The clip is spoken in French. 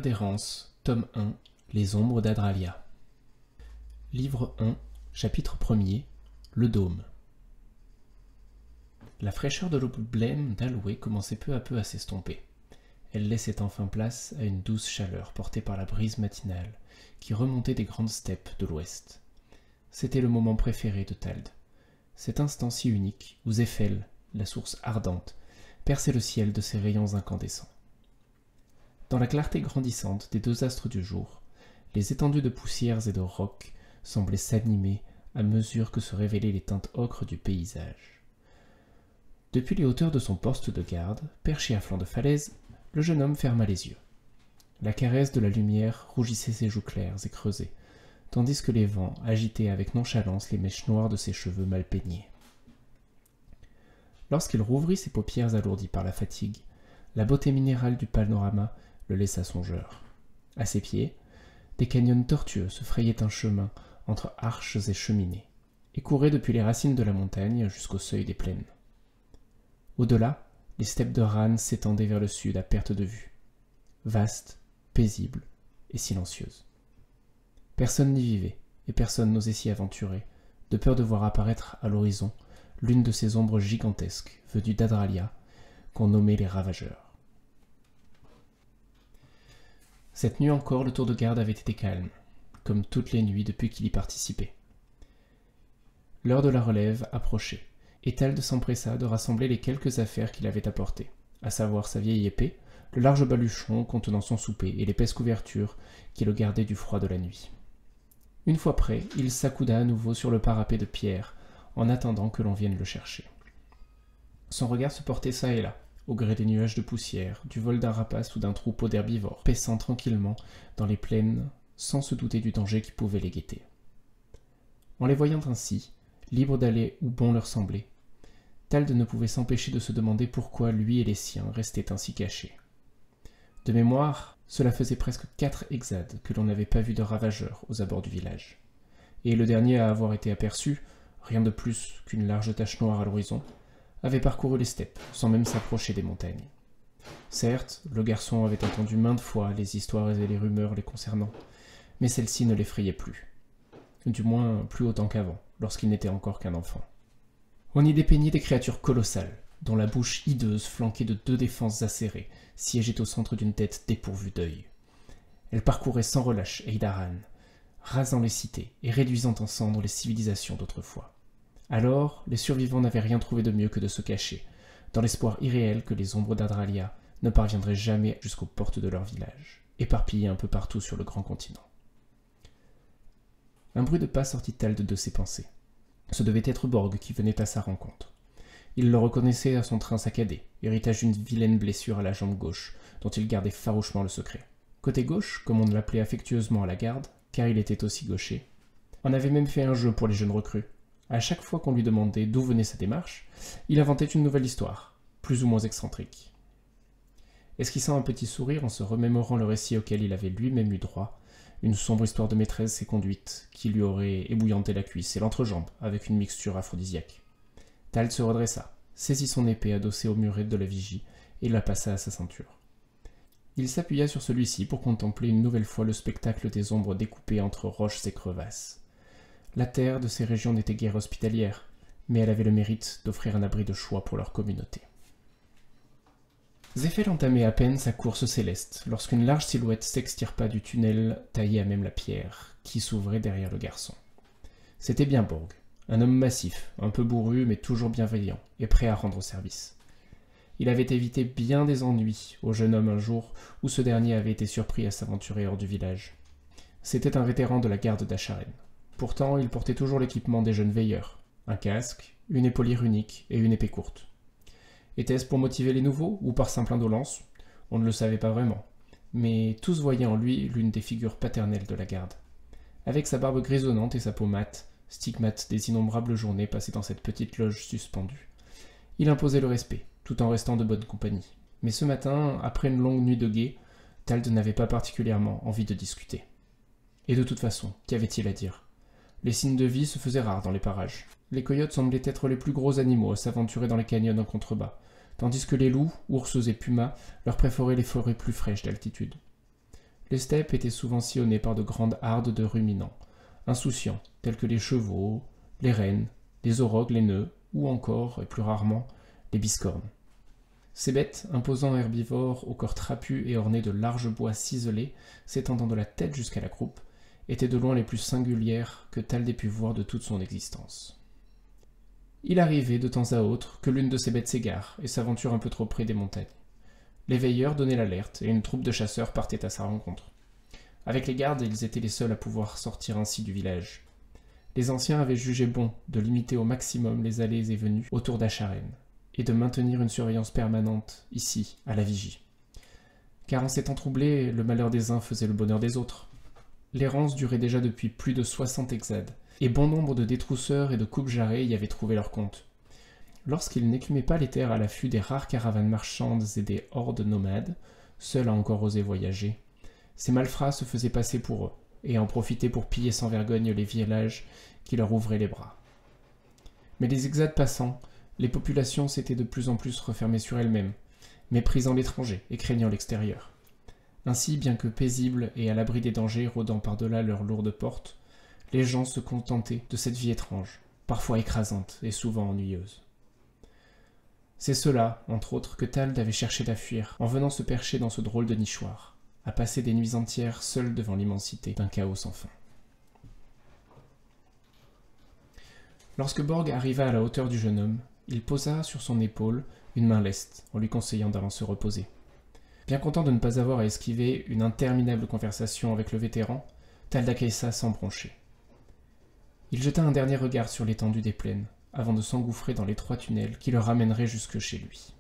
Terre d'errance, tome 1, Les ombres d'Adralia. Livre 1, chapitre 1er, Le dôme. La fraîcheur de l'aube blême d'Aloé commençait peu à peu à s'estomper. Elle laissait enfin place à une douce chaleur portée par la brise matinale qui remontait des grandes steppes de l'ouest. C'était le moment préféré de Tald, cet instant si unique où Zéphel, la source ardente, perçait le ciel de ses rayons incandescents. Dans la clarté grandissante des deux astres du jour, les étendues de poussières et de rocs semblaient s'animer à mesure que se révélaient les teintes ocres du paysage. Depuis les hauteurs de son poste de garde, perché à flanc de falaise, le jeune homme ferma les yeux. La caresse de la lumière rougissait ses joues claires et creusées, tandis que les vents agitaient avec nonchalance les mèches noires de ses cheveux mal peignés. Lorsqu'il rouvrit ses paupières alourdies par la fatigue, la beauté minérale du panorama le laissa songeur. À ses pieds, des canyons tortueux se frayaient un chemin entre arches et cheminées, et couraient depuis les racines de la montagne jusqu'au seuil des plaines. Au-delà, les steppes de Rann s'étendaient vers le sud à perte de vue, vastes, paisibles et silencieuses. Personne n'y vivait, et personne n'osait s'y aventurer, de peur de voir apparaître à l'horizon l'une de ces ombres gigantesques venues d'Adralia, qu'on nommait les Ravageurs. Cette nuit encore, le tour de garde avait été calme, comme toutes les nuits depuis qu'il y participait. L'heure de la relève approchait, et Tald s'empressa de rassembler les quelques affaires qu'il avait apportées, à savoir sa vieille épée, le large baluchon contenant son souper et l'épaisse couverture qui le gardait du froid de la nuit. Une fois prêt, il s'accouda à nouveau sur le parapet de pierre, en attendant que l'on vienne le chercher. Son regard se portait çà et là, au gré des nuages de poussière, du vol d'un rapace ou d'un troupeau d'herbivores, paissant tranquillement dans les plaines, sans se douter du danger qui pouvait les guetter. En les voyant ainsi, libres d'aller où bon leur semblait, Tald ne pouvait s'empêcher de se demander pourquoi lui et les siens restaient ainsi cachés. De mémoire, cela faisait presque 4 hexades que l'on n'avait pas vu de ravageurs aux abords du village, et le dernier à avoir été aperçu, rien de plus qu'une large tache noire à l'horizon, avait parcouru les steppes, sans même s'approcher des montagnes. Certes, le garçon avait entendu maintes fois les histoires et les rumeurs les concernant, mais celles-ci ne l'effrayaient plus. Du moins, plus autant qu'avant, lorsqu'il n'était encore qu'un enfant. On y dépeignait des créatures colossales, dont la bouche hideuse, flanquée de 2 défenses acérées, siégeait au centre d'une tête dépourvue d'œil. Elle parcourait sans relâche Eidaran, rasant les cités et réduisant en cendres les civilisations d'autrefois. Alors, les survivants n'avaient rien trouvé de mieux que de se cacher, dans l'espoir irréel que les ombres d'Adralia ne parviendraient jamais jusqu'aux portes de leur village, éparpillés un peu partout sur le grand continent. Un bruit de pas sortit Tald de ses pensées. Ce devait être Borg qui venait à sa rencontre. Il le reconnaissait à son train saccadé, héritage d'une vilaine blessure à la jambe gauche, dont il gardait farouchement le secret. Côté gauche, comme on l'appelait affectueusement à la garde, car il était aussi gaucher, on avait même fait un jeu pour les jeunes recrues. À chaque fois qu'on lui demandait d'où venait sa démarche, il inventait une nouvelle histoire, plus ou moins excentrique. Esquissant un petit sourire en se remémorant le récit auquel il avait lui-même eu droit, une sombre histoire de maîtresse et conduite qui lui aurait ébouillanté la cuisse et l'entrejambe avec une mixture aphrodisiaque. Tald se redressa, saisit son épée adossée au muret de la vigie et la passa à sa ceinture. Il s'appuya sur celui-ci pour contempler une nouvelle fois le spectacle des ombres découpées entre roches et crevasses. La terre de ces régions n'était guère hospitalière, mais elle avait le mérite d'offrir un abri de choix pour leur communauté. Zéphel entamait à peine sa course céleste lorsqu'une large silhouette s'extirpa du tunnel taillé à même la pierre qui s'ouvrait derrière le garçon. C'était bien Borg, un homme massif, un peu bourru mais toujours bienveillant et prêt à rendre service. Il avait évité bien des ennuis au jeune homme un jour où ce dernier avait été surpris à s'aventurer hors du village. C'était un vétéran de la garde d'Asharen. Pourtant, il portait toujours l'équipement des jeunes veilleurs, un casque, une épaulière unique et une épée courte. Était-ce pour motiver les nouveaux ou par simple indolence? On ne le savait pas vraiment, mais tous voyaient en lui l'une des figures paternelles de la garde. Avec sa barbe grisonnante et sa peau mate, stigmate des innombrables journées passées dans cette petite loge suspendue, il imposait le respect, tout en restant de bonne compagnie. Mais ce matin, après une longue nuit de guet, Tald n'avait pas particulièrement envie de discuter. Et de toute façon, qu'avait-il à dire? Les signes de vie se faisaient rares dans les parages. Les coyotes semblaient être les plus gros animaux à s'aventurer dans les canyons en contrebas, tandis que les loups, ours et pumas leur préféraient les forêts plus fraîches d'altitude. Les steppes étaient souvent sillonnées par de grandes hardes de ruminants, insouciants, tels que les chevaux, les rennes, les aurochs, les nœuds, ou encore, et plus rarement, les biscornes. Ces bêtes, imposants herbivores, au corps trapu et ornés de larges bois ciselés, s'étendant de la tête jusqu'à la croupe, étaient de loin les plus singulières que Thald ait pu voir de toute son existence. Il arrivait de temps à autre que l'une de ces bêtes s'égare et s'aventure un peu trop près des montagnes. Les veilleurs donnaient l'alerte et une troupe de chasseurs partait à sa rencontre. Avec les gardes, ils étaient les seuls à pouvoir sortir ainsi du village. Les anciens avaient jugé bon de limiter au maximum les allées et venues autour d'Acharen et de maintenir une surveillance permanente ici, à la vigie. Car en ces temps troublés, le malheur des uns faisait le bonheur des autres. L'errance durait déjà depuis plus de 60 hexades, et bon nombre de détrousseurs et de coupe-jarrets y avaient trouvé leur compte. Lorsqu'ils n'écumaient pas les terres à l'affût des rares caravanes marchandes et des hordes nomades, seuls à encore oser voyager, ces malfrats se faisaient passer pour eux, et en profitaient pour piller sans vergogne les villages qui leur ouvraient les bras. Mais les hexades passant, les populations s'étaient de plus en plus refermées sur elles-mêmes, méprisant l'étranger et craignant l'extérieur. Ainsi, bien que paisibles et à l'abri des dangers rôdant par-delà leurs lourdes portes, les gens se contentaient de cette vie étrange, parfois écrasante et souvent ennuyeuse. C'est cela, entre autres, que Thald avait cherché à fuir, en venant se percher dans ce drôle de nichoir, à passer des nuits entières seul devant l'immensité d'un chaos sans fin. Lorsque Borg arriva à la hauteur du jeune homme, il posa sur son épaule une main leste, en lui conseillant d'allant se reposer. Bien content de ne pas avoir à esquiver une interminable conversation avec le vétéran, Thald acquiesça sans broncher. Il jeta un dernier regard sur l'étendue des plaines, avant de s'engouffrer dans l'étroit tunnel qui le ramènerait jusque chez lui.